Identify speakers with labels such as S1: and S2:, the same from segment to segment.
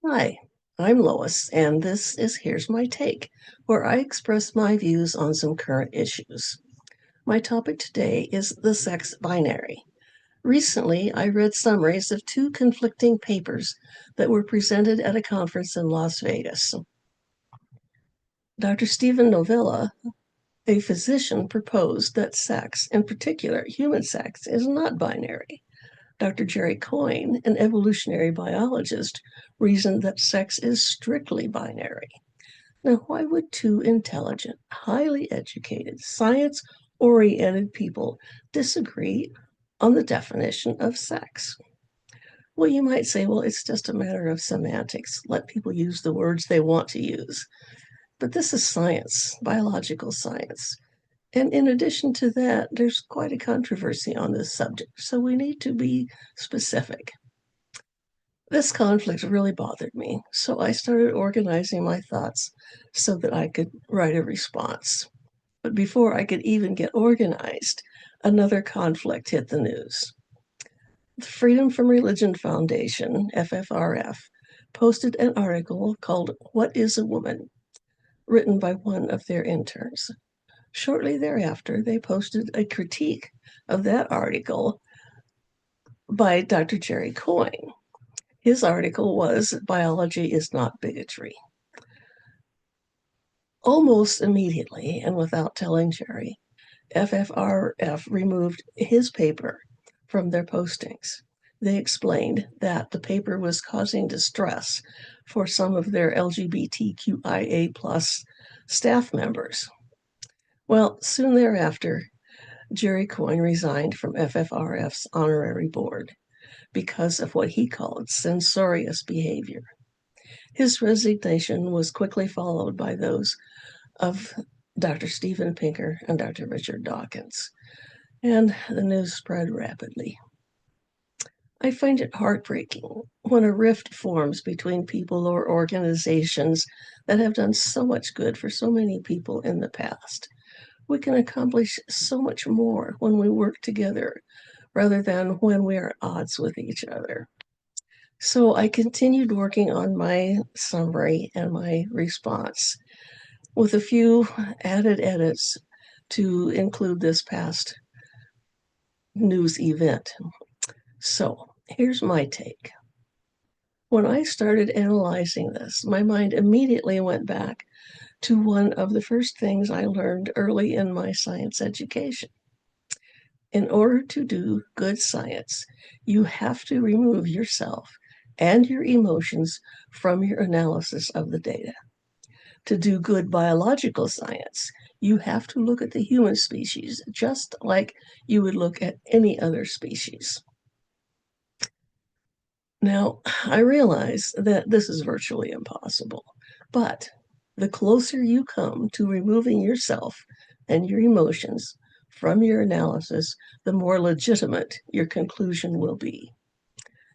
S1: Hi, I'm Lois, and this is Here's My Take, where I express my views on some current issues. My topic today is the sex binary. Recently, I read summaries of two conflicting papers that were presented at a conference in Las Vegas. Dr. Stephen Novella, a physician, proposed that sex, in particular human sex, is not binary. Dr. Jerry Coyne, an evolutionary biologist, reasoned that sex is strictly binary. Now, why would two intelligent, highly educated, science oriented people disagree on the definition of sex? Well, you might say, well, it's just a matter of semantics. Let people use the words they want to use. But this is science, biological science. And in addition to that, there's quite a controversy on this subject. So we need to be specific. This conflict really bothered me, so I started organizing my thoughts so that I could write a response. But before I could even get organized, another conflict hit the news. The Freedom from Religion Foundation, FFRF, posted an article called What is a Woman? Written by one of their interns. Shortly thereafter, they posted a critique of that article by Dr. Jerry Coyne. His article was Biology is Not Bigotry. Almost immediately, and without telling Jerry, FFRF removed his paper from their postings. They explained that the paper was causing distress for some of their LGBTQIA plus staff members. Well, soon thereafter, Jerry Coyne resigned from FFRF's honorary board because of what he called censorious behavior. His resignation was quickly followed by those of Dr. Steven Pinker and Dr. Richard Dawkins, and the news spread rapidly. I find it heartbreaking when a rift forms between people or organizations that have done so much good for so many people in the past. We can accomplish so much more when we work together rather than when we are at odds with each other. So I continued working on my summary and my response with a few added edits to include this past news event. So here's my take. When I started analyzing this, my mind immediately went back to one of the first things I learned early in my science education. In order to do good science, you have to remove yourself and your emotions from your analysis of the data. To do good biological science, you have to look at the human species just like you would look at any other species. Now, I realize that this is virtually impossible, but the closer you come to removing yourself and your emotions from your analysis, the more legitimate your conclusion will be.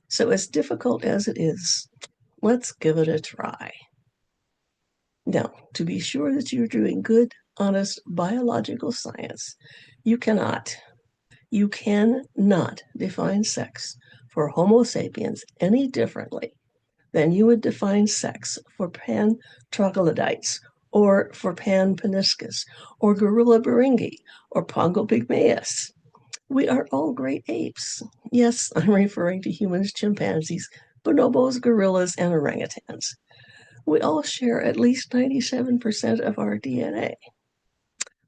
S1: So, as difficult as it is, let's give it a try. Now, to be sure that you're doing good, honest biological science, you cannot define sex for Homo sapiens any differently than you would define sex for Pan troglodytes or for Pan paniscus or Gorilla berengi or Pongo pygmaeus. We are all great apes. Yes, I'm referring to humans, chimpanzees, bonobos, gorillas, and orangutans. We all share at least 97% of our DNA.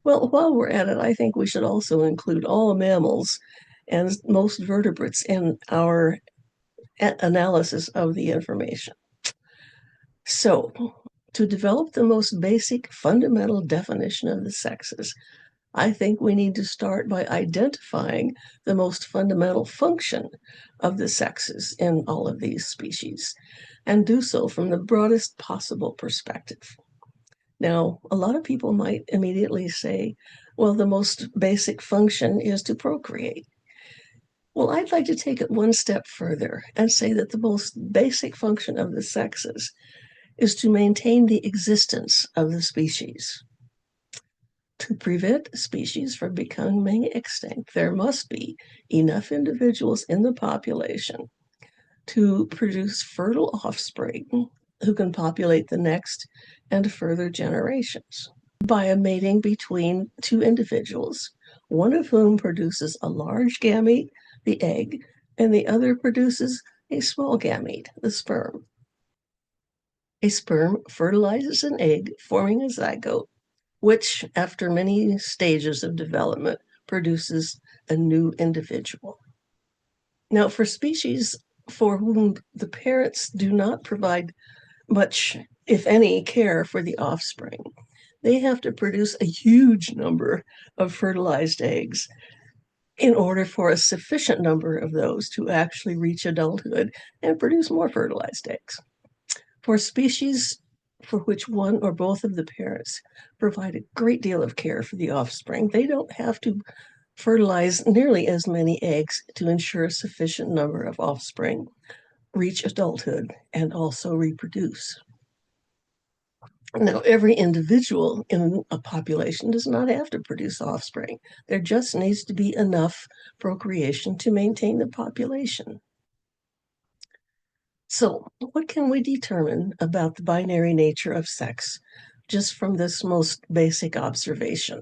S1: Well, while we're at it, I think we should also include all mammals and most vertebrates in our analysis of the information. So, to develop the most basic fundamental definition of the sexes, I think we need to start by identifying the most fundamental function of the sexes in all of these species, and do so from the broadest possible perspective. Now, a lot of people might immediately say, well, the most basic function is to procreate. Well, I'd like to take it one step further and say that the most basic function of the sexes is to maintain the existence of the species. To prevent species from becoming extinct, there must be enough individuals in the population to produce fertile offspring who can populate the next and further generations by a mating between two individuals, one of whom produces a large gamete, the egg, and the other produces a small gamete, the sperm. A sperm fertilizes an egg, forming a zygote, which, after many stages of development, produces a new individual. Now, for species for whom the parents do not provide much, if any, care for the offspring, they have to produce a huge number of fertilized eggs in order for a sufficient number of those to actually reach adulthood and produce more fertilized eggs. For species for which one or both of the parents provide a great deal of care for the offspring, they don't have to fertilize nearly as many eggs to ensure a sufficient number of offspring reach adulthood and also reproduce. Now, every individual in a population does not have to produce offspring. There just needs to be enough procreation to maintain the population. So, what can we determine about the binary nature of sex just from this most basic observation?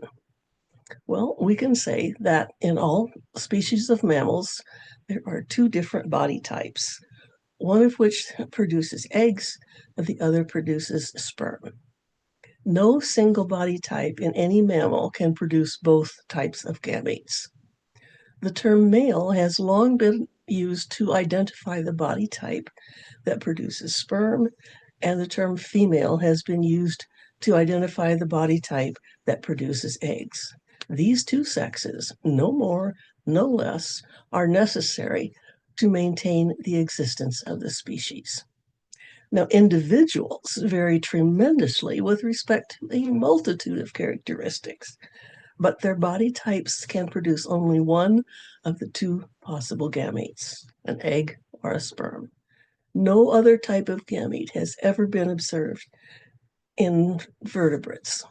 S1: Well, we can say that in all species of mammals, there are two different body types, one of which produces eggs and the other produces sperm. No single body type in any mammal can produce both types of gametes. The term male has long been used to identify the body type that produces sperm, and the term female has been used to identify the body type that produces eggs. These two sexes, no more, no less, are necessary to maintain the existence of the species. Now, individuals vary tremendously with respect to a multitude of characteristics, but their body types can produce only one of the two possible gametes, an egg or a sperm. No other type of gamete has ever been observed in vertebrates.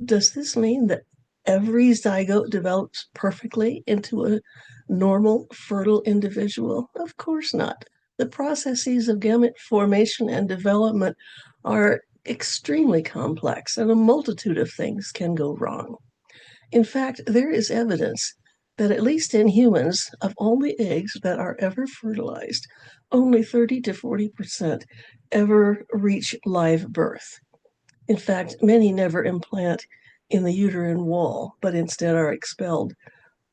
S1: Does this mean that every zygote develops perfectly into a normal, fertile individual? Of course not. The processes of gamete formation and development are extremely complex, and a multitude of things can go wrong. In fact, there is evidence that, at least in humans, of all the eggs that are ever fertilized, only 30 to 40% ever reach live birth. In fact, many never implant in the uterine wall, but instead are expelled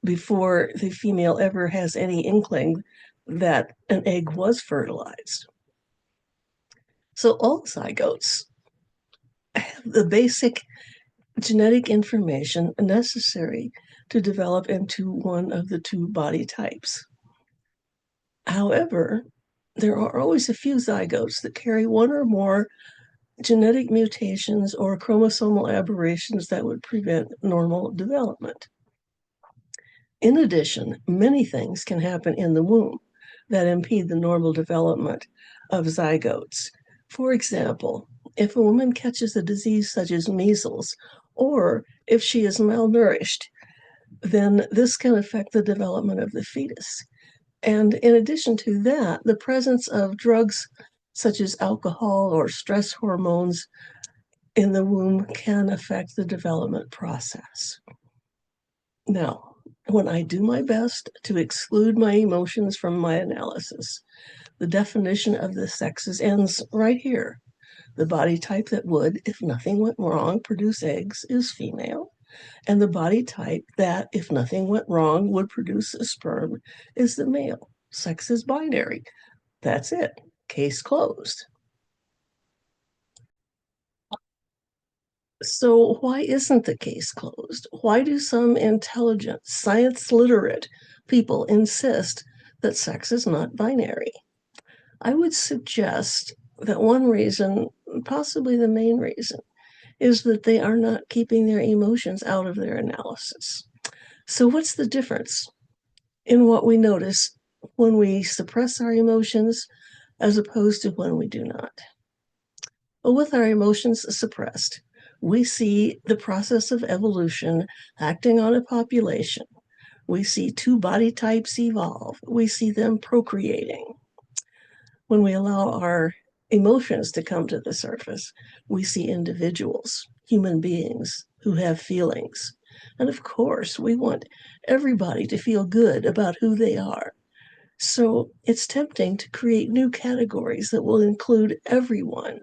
S1: before the female ever has any inkling that an egg was fertilized. So all zygotes have the basic genetic information necessary to develop into one of the two body types. However, there are always a few zygotes that carry one or more genetic mutations or chromosomal aberrations that would prevent normal development. In addition, many things can happen in the womb that impede the normal development of zygotes. For example, if a woman catches a disease such as measles, or if she is malnourished, then this can affect the development of the fetus. And in addition to that, the presence of drugs such as alcohol or stress hormones in the womb can affect the development process. Now, when I do my best to exclude my emotions from my analysis, the definition of the sexes ends right here. The body type that would, if nothing went wrong, produce eggs is female, and the body type that, if nothing went wrong, would produce a sperm is the male. Sex is binary. That's it. Case closed. So why isn't the case closed? Why do some intelligent, science-literate people insist that sex is not binary? I would suggest that one reason, possibly the main reason, is that they are not keeping their emotions out of their analysis. So what's the difference in what we notice when we suppress our emotions as opposed to when we do not? Well, with our emotions suppressed, we see the process of evolution acting on a population, We see two body types evolve. We see them procreating. When we allow our emotions to come to the surface, we see individuals, human beings who have feelings. And of course, we want everybody to feel good about who they are. So it's tempting to create new categories that will include everyone.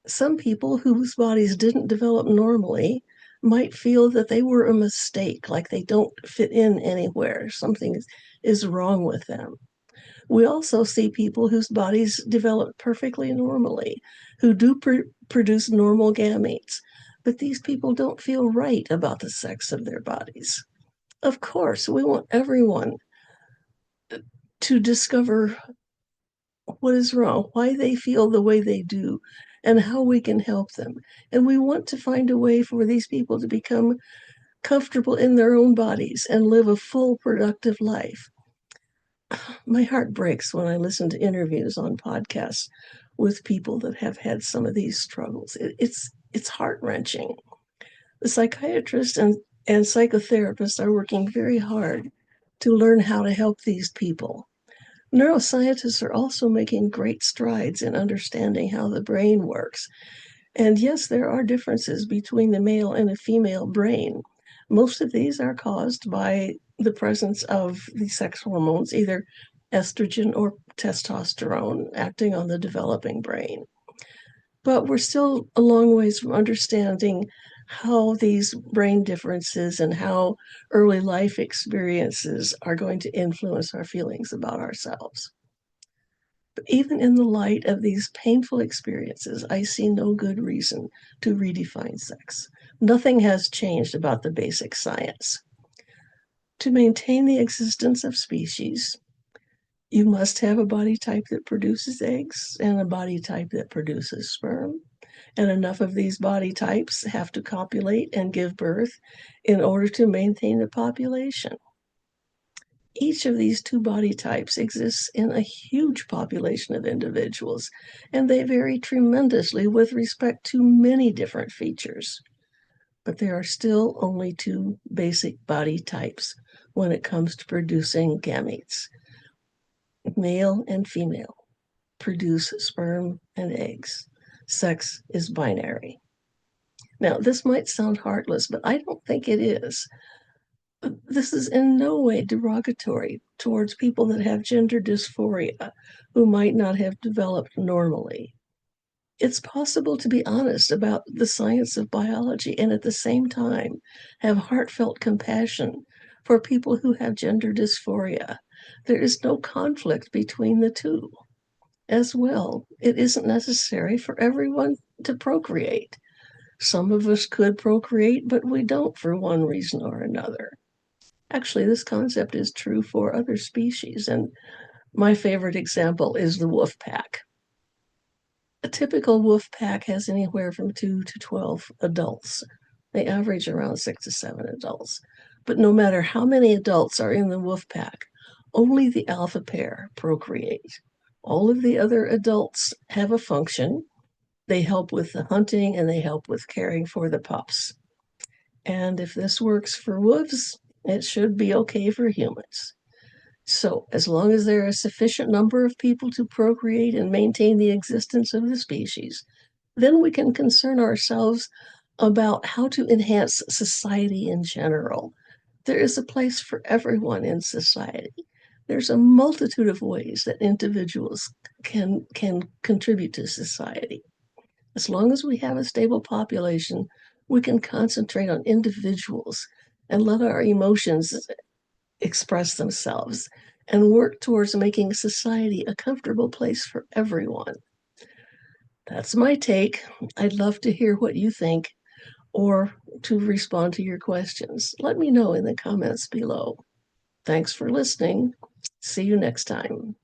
S1: Some people whose bodies didn't develop normally might feel that they were a mistake, like they don't fit in anywhere, something is wrong with them. We also see people whose bodies develop perfectly normally, who do produce normal gametes, but these people don't feel right about the sex of their bodies. Of course, we want everyone to discover what is wrong, why they feel the way they do, and how we can help them. And we want to find a way for these people to become comfortable in their own bodies and live a full, productive life. My heart breaks when I listen to interviews on podcasts with people that have had some of these struggles. It's heart-wrenching. The psychiatrists and psychotherapists are working very hard to learn how to help these people. Neuroscientists are also making great strides in understanding how the brain works. And yes, there are differences between the male and a female brain. Most of these are caused by the presence of the sex hormones, either estrogen or testosterone, acting on the developing brain. But we're still a long ways from understanding how these brain differences and how early life experiences are going to influence our feelings about ourselves. But even in the light of these painful experiences, I see no good reason to redefine sex. Nothing has changed about the basic science. To maintain the existence of species, you must have a body type that produces eggs and a body type that produces sperm. And enough of these body types have to copulate and give birth in order to maintain the population. Each of these two body types exists in a huge population of individuals, and they vary tremendously with respect to many different features. But there are still only two basic body types when it comes to producing gametes. Male and female produce sperm and eggs. Sex is binary. Now, this might sound heartless, but I don't think it is. This is in no way derogatory towards people that have gender dysphoria who might not have developed normally. It's possible to be honest about the science of biology and at the same time have heartfelt compassion for people who have gender dysphoria. There is no conflict between the two. As well, it isn't necessary for everyone to procreate. Some of us could procreate, but we don't for one reason or another. Actually, this concept is true for other species, and my favorite example is the wolf pack. A typical wolf pack has anywhere from 2 to 12 adults. They average around 6 to 7 adults. But no matter how many adults are in the wolf pack, only the alpha pair procreate. All of the other adults have a function. They help with the hunting and they help with caring for the pups. And if this works for wolves, it should be okay for humans. So, as long as there are a sufficient number of people to procreate and maintain the existence of the species, then we can concern ourselves about how to enhance society in general. There is a place for everyone in society. There's a multitude of ways that individuals can contribute to society. As long as we have a stable population, we can concentrate on individuals and let our emotions express themselves and work towards making society a comfortable place for everyone. That's my take. I'd love to hear what you think or to respond to your questions. Let me know in the comments below. Thanks for listening. See you next time.